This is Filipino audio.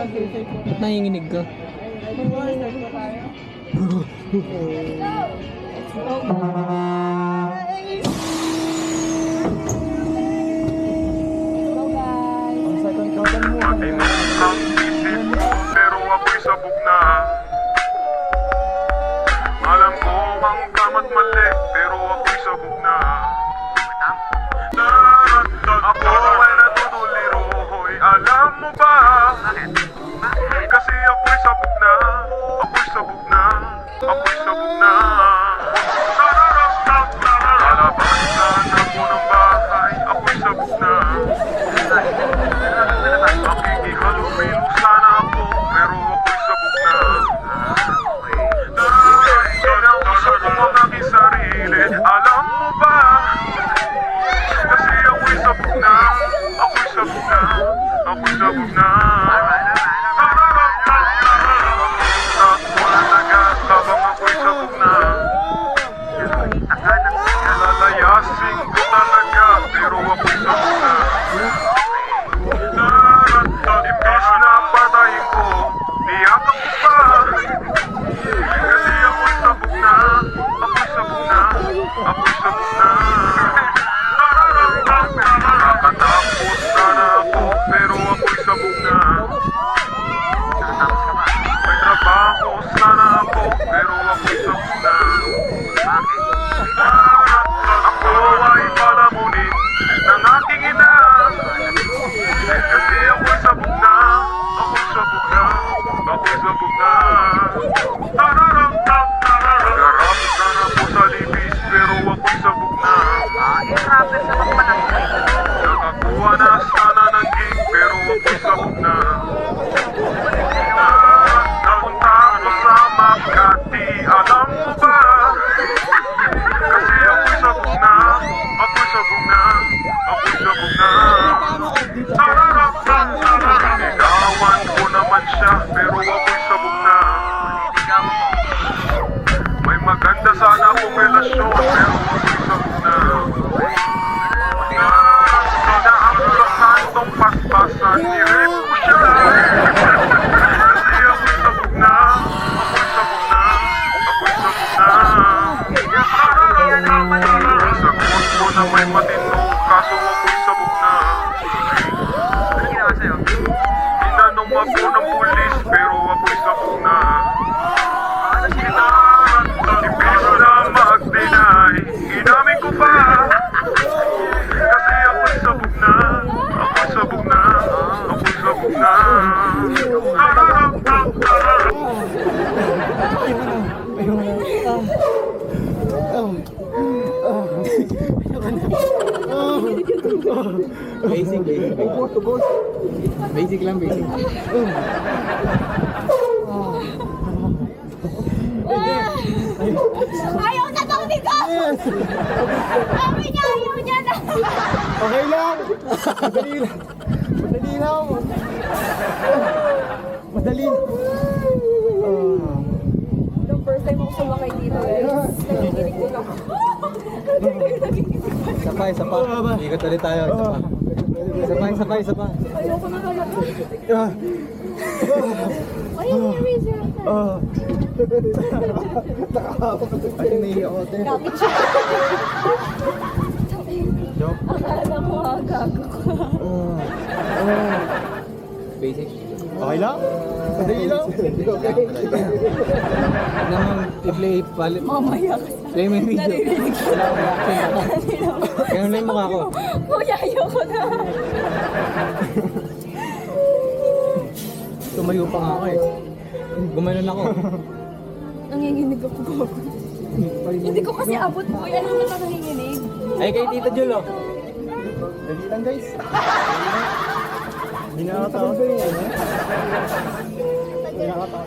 Ba't nanginginig ka? Ang isip mo, pero ako'y sabog na. Alam ko ang tama't mali, pero ako'y sabog na. Ako ay natutuliro, hoy, alam mo ba? Kasi ako'y sabog na, ako'y sabog na, ako'y sabog na. Lalabasan ako ng bahay, ako'y sabog na. Makikihalubilo sana ako, pero ako'y sabog na. Kinausap ko ang aking sarili, alam mo ba? Kasi ako'y sabog na, ako'y sabog na, ako'y sabog na. Takbo na agad habang ako'y sabog na. Lalayasin ko talaga, pero ako'y sabog na. Imbis na patayin ko, niyakap ko pa. Kasi ako'y sabog na, ako'y sabog na, ako'y sabog na. Nakatapos sana ako, pero ako'y sabog na. May trabaho sana ako, pero ako'y sabog na. Ako ay palamunin ng aking ina. Kasi ako'y sabog na, ako'y sabog na, ako'y sabog na. Garap sana po sa libis, pero ako'y sabog na. Nakakuha na sana ng gig, pero ako'y sabog na. Napunta ako sa Makati, alam mo ba? Kasi ako'y sabog na, ako'y sabog na, ako'y sabog na. Niligawan ko naman siya, pero ako'y sabog na. May maganda sana akong relasyon, pero ako'y sabog na. Sinaasahan tong paspasan, nirep ko siya. Kasi ako'y sabog na, ako'y sabog na, ako'y sabog na. Sagot ko na may matino, kaso ako'y sabog na. Tinanong ako ng pulis, pero ako'y sabog na. Imbis na mag-deny, inamin ko pa. Kasi ako'y sabog na, ako'y sabog na, ako'y sabog na. Basic, basic. Basic lang, basic. Ayaw na daw ni Go! Sabi niya, ayaw niya na! Okay lang. Madali lang. Madali lang. Madali. Yung first time ako sumakay dito, guys. Nakikinig ko lang. Isa pa, isa pa. Ikot ulit tayo, isa pa. Isa pa, isa pa, isa pa. Ayoko na talaga. Ayun yung eraser. Ay, naiiyak ako, te. Kapit siya. Joke. Akala mo gago ko. Basic. Okay lang? Madali lang? Naman, i-play palit. Mamaya ka. Play mo yung video. Naririnig ko. Wala akong reaction. Kaya na yung mukha ko. Kuya, ayoko na. Tumayo pa nga ako eh. Gumanon ako. Nanginginig ako bago. Hindi ko kasi abot po. Yan ang mata nanginginig. Ay, kay Tita Jul oh. Dali lang guys. Hindi na nakatawa. Hindi na nakatawa.